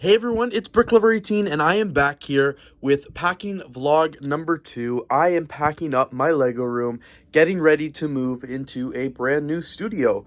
Hey everyone, it's BrickLetters18 and I am back here with packing vlog number 2. I am packing up my Lego room, getting ready to move into a brand new studio.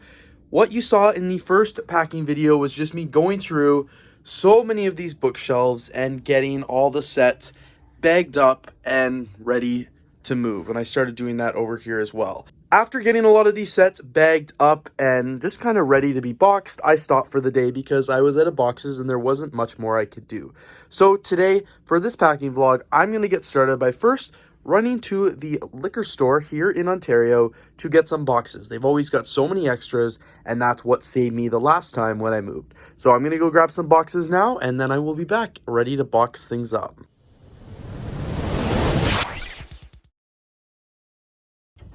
What you saw in the first packing video was just me going through so many of these bookshelves and getting all the sets bagged up and ready to move. And I started doing that over here as well. After getting a lot of these sets bagged up and just kind of ready to be boxed, I stopped for the day because I was out of boxes and there wasn't much more I could do. So today, for this packing vlog, I'm going to get started by first running to the liquor store here in Ontario to get some boxes. They've always got so many extras, and that's what saved me the last time when I moved. So I'm going to go grab some boxes now, and then I will be back ready to box things up.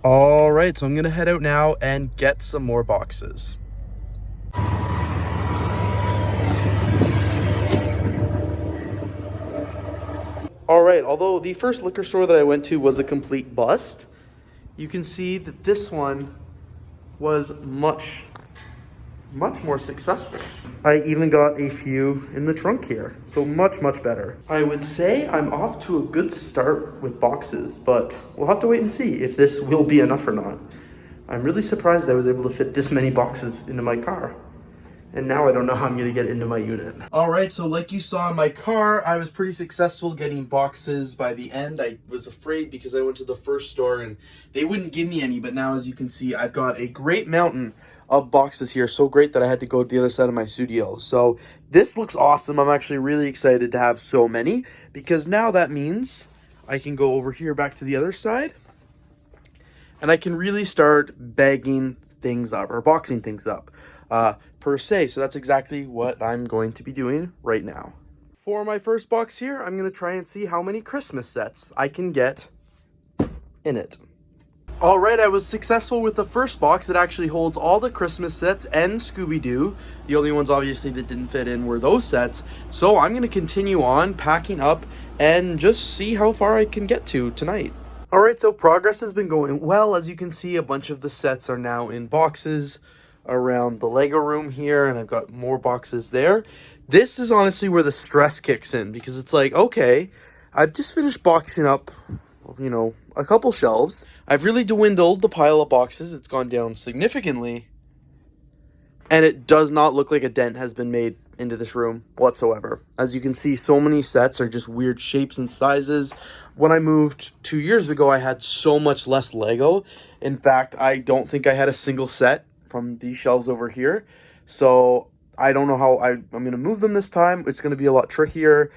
All right, so I'm gonna head out now and get some more boxes. All right, although the first liquor store that I went to was a complete bust, you can see that this one was much more successful. I even got a few in the trunk here, so much better. I would say I'm off to a good start with boxes, but we'll have to wait and see if this will be enough or not. I'm really surprised I was able to fit this many boxes into my car. And now I don't know how I'm gonna get into my unit. All right, so like you saw in my car, I was pretty successful getting boxes by the end. I was afraid because I went to the first store and they wouldn't give me any, but now as you can see, I've got a great mountain of boxes here. So great that I had to go to the other side of my studio. So this looks awesome. I'm actually really excited to have so many because now that means I can go over here back to the other side and I can really start bagging things up or boxing things up. Per se. So that's exactly what I'm going to be doing right now. For my first box here, I'm going to try and see how many Christmas sets I can get in it. All right, I was successful with the first box. It actually holds all the Christmas sets and Scooby-Doo. The only ones obviously that didn't fit in were those sets. So I'm going to continue on packing up and just see how far I can get to tonight. All right, so progress has been going well. As you can see, a bunch of the sets are now in boxes around the Lego room here, and I've got more boxes there. This is honestly where the stress kicks in because it's like, okay, I've just finished boxing up, you know, a couple shelves. I've really dwindled the pile of boxes. It's gone down significantly, and it does not look like a dent has been made into this room whatsoever. As you can see, so many sets are just weird shapes and sizes. When I moved 2 years ago, I had so much less Lego. In fact, I don't think I had a single set from these shelves over here. So I don't know how I'm going to move them this time. It's going to be a lot trickier.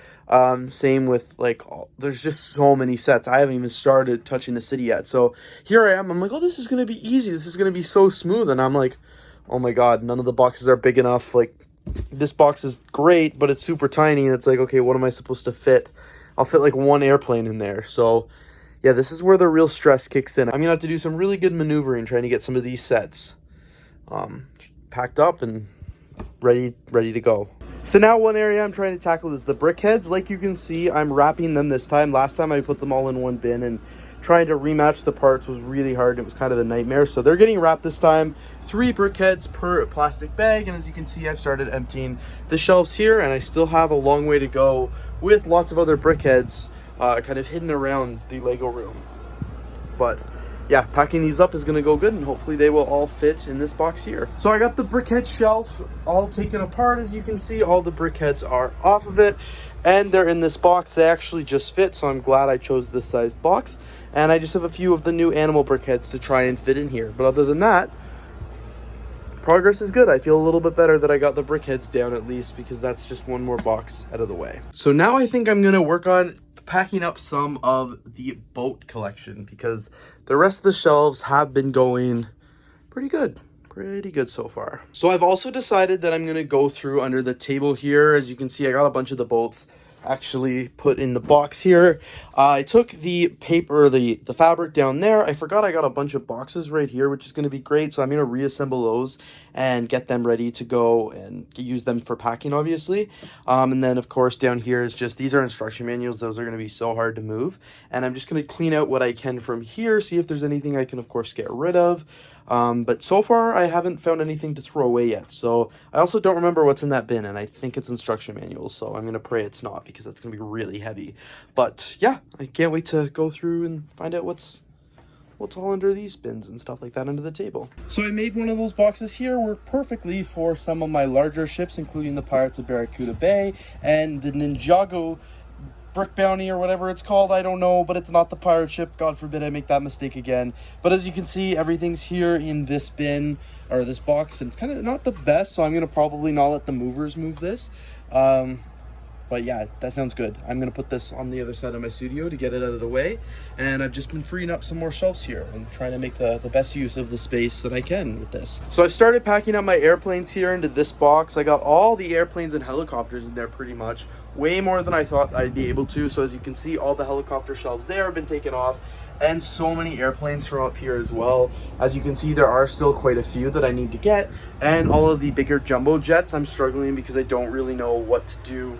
Same with like, there's just so many sets. I haven't even started touching the city yet. So here I am. I'm like, oh, this is going to be easy. This is going to be so smooth. And I'm like, oh my God, none of the boxes are big enough. Like, this box is great, but it's super tiny. And it's like, okay, what am I supposed to fit? I'll fit like one airplane in there. So yeah, this is where the real stress kicks in. I'm going to have to do some really good maneuvering trying to get some of these sets packed up and ready to go. So now one area I'm trying to tackle is the BrickHeadz. Like you can see, I'm wrapping them this time. Last time I put them all in one bin, and trying to rematch the parts was really hard. It was kind of a nightmare. So they're getting wrapped this time. 3 BrickHeadz per plastic bag. And as you can see, I've started emptying the shelves here, and I still have a long way to go with lots of other BrickHeadz kind of hidden around the Lego room. But yeah, packing these up is going to go good, and hopefully they will all fit in this box here. So I got the BrickHeadz shelf all taken apart. As you can see, all the BrickHeadz are off of it, and they're in this box. They actually just fit, so I'm glad I chose this size box. And I just have a few of the new animal BrickHeadz to try and fit in here. But other than that, progress is good. I feel a little bit better that I got the BrickHeadz down at least, because that's just one more box out of the way. So now I think I'm going to work on packing up some of the boat collection, because the rest of the shelves have been going pretty good so far. So I've also decided that I'm going to go through under the table here. As you can see, I got a bunch of the boats actually put in the box here. I took the paper, the fabric down there. I forgot I got a bunch of boxes right here, which is going to be great. So I'm going to reassemble those and get them ready to go and use them for packing, obviously. And then of course down here is just, these are instruction manuals. Those are going to be so hard to move, and I'm just going to clean out what I can from here, see if there's anything I can of course get rid of. But so far I haven't found anything to throw away yet. So I also don't remember what's in that bin, and I think it's instruction manuals, so I'm going to pray it's not, because it's going to be really heavy. But yeah, I can't wait to go through and find out what's all under these bins and stuff like that under the table. So I made one of those boxes here work perfectly for some of my larger ships, including the Pirates of Barracuda Bay and the Ninjago Brick Bounty, or whatever it's called. I don't know, but it's not the pirate ship. God forbid I make that mistake again. But as you can see, everything's here in this bin, or this box, and it's kind of not the best, so I'm going to probably not let the movers move this. But yeah, that sounds good. I'm going to put this on the other side of my studio to get it out of the way. And I've just been freeing up some more shelves here and trying to make the best use of the space that I can with this. So I've started packing up my airplanes here into this box. I got all the airplanes and helicopters in there pretty much. Way more than I thought I'd be able to. So as you can see, all the helicopter shelves there have been taken off. And so many airplanes from up here as well. As you can see, there are still quite a few that I need to get. And all of the bigger jumbo jets, I'm struggling because I don't really know what to do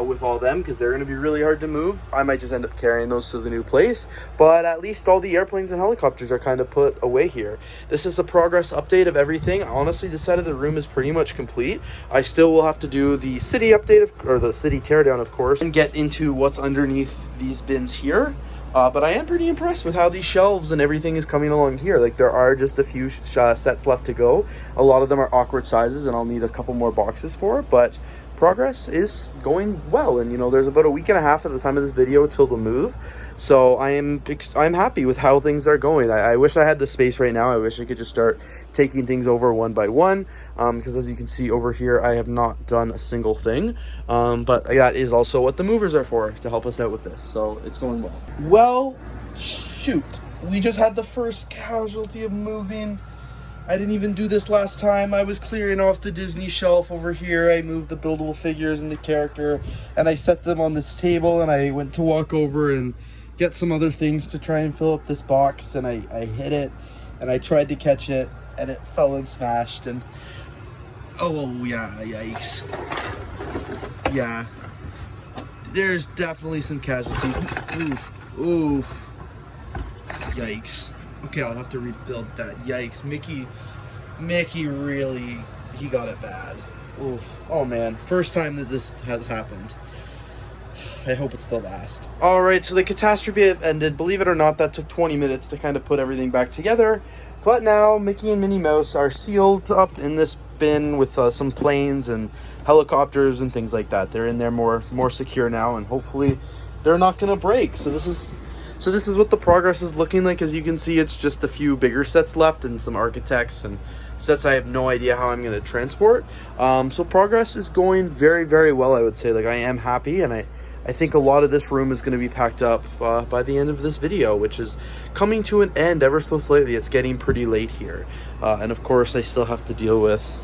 with all them, because they're going to be really hard to move. I might just end up carrying those to the new place, but at least all the airplanes and helicopters are kind of put away here. This is a progress update of everything. Honestly, this side of the room is pretty much complete. I still will have to do the city update, or the city teardown, of course, and get into what's underneath these bins here. But I am pretty impressed with how these shelves and everything is coming along here. Like, there are just a few sets left to go. A lot of them are awkward sizes, and I'll need a couple more boxes for, but progress is going well. And you know, there's about a week and a half at the time of this video till the move, so I'm happy with how things are going. I wish I had the space right now. I wish I could just start taking things over one by one, because as you can see over here, I have not done a single thing, but that is also what the movers are for, to help us out with this. So it's going well. Well, shoot, we just had the first casualty of moving. I didn't even do this last time. I was clearing off the Disney shelf over here. I moved the buildable figures and the character, and I set them on this table, and I went to walk over and get some other things to try and fill up this box, and I hit it, and I tried to catch it, and it fell and smashed, and oh yeah, yikes. Yeah, there's definitely some casualties. Oof. Yikes. Okay, I'll have to rebuild that. Yikes. Mickey really, he got it bad. Oof. Oh man, first time that this has happened. I hope it's the last. Alright, so the catastrophe have ended. Believe it or not, that took 20 minutes to kind of put everything back together. But now, Mickey and Minnie Mouse are sealed up in this bin with some planes and helicopters and things like that. They're in there more secure now, and hopefully they're not going to break. So this is what the progress is looking like. As you can see, it's just a few bigger sets left and some architects and sets I have no idea how I'm going to transport. So progress is going very, very well, I would say. Like, I am happy, and I think a lot of this room is going to be packed up by the end of this video, which is coming to an end ever so slightly. It's getting pretty late here. And of course, I still have to deal with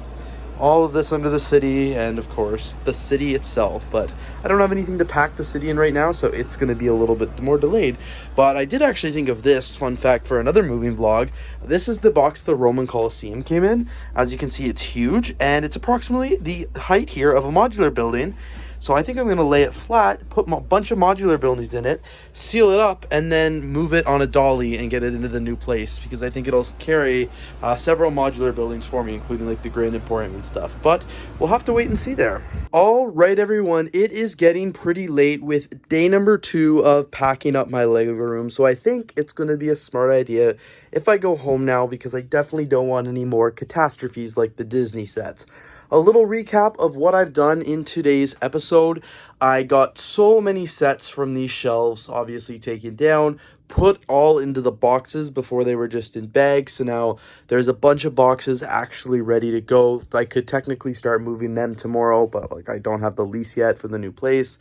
all of this under the city, and of course the city itself, but I don't have anything to pack the city in right now, so it's going to be a little bit more delayed. But I did actually think of this fun fact for another moving vlog. This is the box the Roman Colosseum came in. As you can see, it's huge, and it's approximately the height here of a modular building. So I think I'm going to lay it flat, put a bunch of modular buildings in it, seal it up, and then move it on a dolly and get it into the new place, because I think it'll carry several modular buildings for me, including like the Grand Emporium and stuff. But we'll have to wait and see there. All right, everyone, it is getting pretty late with day number 2 of packing up my Lego room. So I think it's going to be a smart idea if I go home now, because I definitely don't want any more catastrophes like the Disney sets. A little recap of what I've done in today's episode. I got so many sets from these shelves, obviously taken down, put all into the boxes before they were just in bags. So now there's a bunch of boxes actually ready to go. I could technically start moving them tomorrow, but like, I don't have the lease yet for the new place.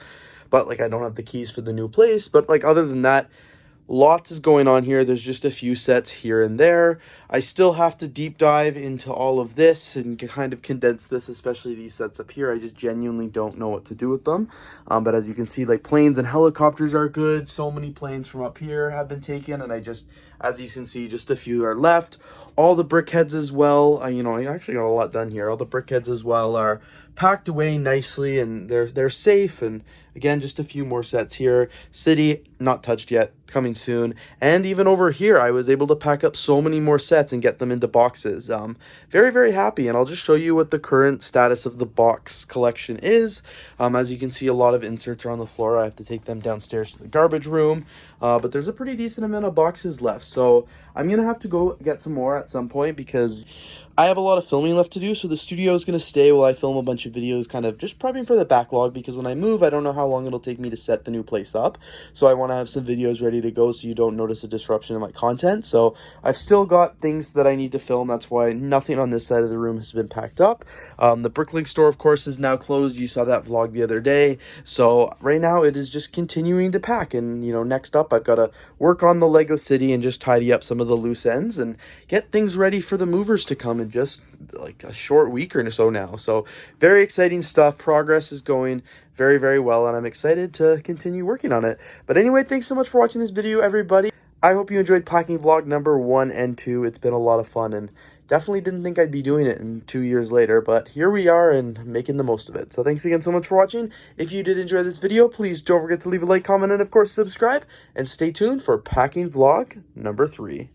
But like, I don't have the keys for the new place. But like, other than that, lots is going on here. There's just a few sets here and there. I still have to deep dive into all of this and kind of condense this, especially these sets up here. I just genuinely don't know what to do with them. But as you can see, like, planes and helicopters are good. So many planes from up here have been taken, and as you can see, just a few are left. All the BrickHeadz as well, you know, I actually got a lot done here. All the BrickHeadz as well are packed away nicely, and they're safe. And again, just a few more sets here. City, not touched yet, coming soon. And even over here, I was able to pack up so many more sets and get them into boxes. Very, very happy, and I'll just show you what the current status of the box collection is. As you can see, a lot of inserts are on the floor. I have to take them downstairs to the garbage room, but there's a pretty decent amount of boxes left. So I'm gonna have to go get some more at some point because I have a lot of filming left to do, so the studio is going to stay while I film a bunch of videos, kind of just prepping for the backlog, because when I move, I don't know how long it'll take me to set the new place up, so I want to have some videos ready to go so you don't notice a disruption in my content. So I've still got things that I need to film. That's why nothing on this side of the room has been packed up. The BrickLink store, of course, is now closed. You saw that vlog the other day, so right now it is just continuing to pack, and, you know, next up I've got to work on the Lego City and just tidy up some of the loose ends and get things ready for the movers to come in just like a short week or so now. So very exciting stuff. Progress is going very, very well, and I'm excited to continue working on it. But anyway, thanks so much for watching this video, everybody. I hope you enjoyed packing vlog number 1 and 2. It's been a lot of fun, and definitely didn't think I'd be doing it in 2 years later, but here we are and making the most of it. So thanks again so much for watching. If you did enjoy this video, please don't forget to leave a like, comment, and of course subscribe, and stay tuned for packing vlog number 3.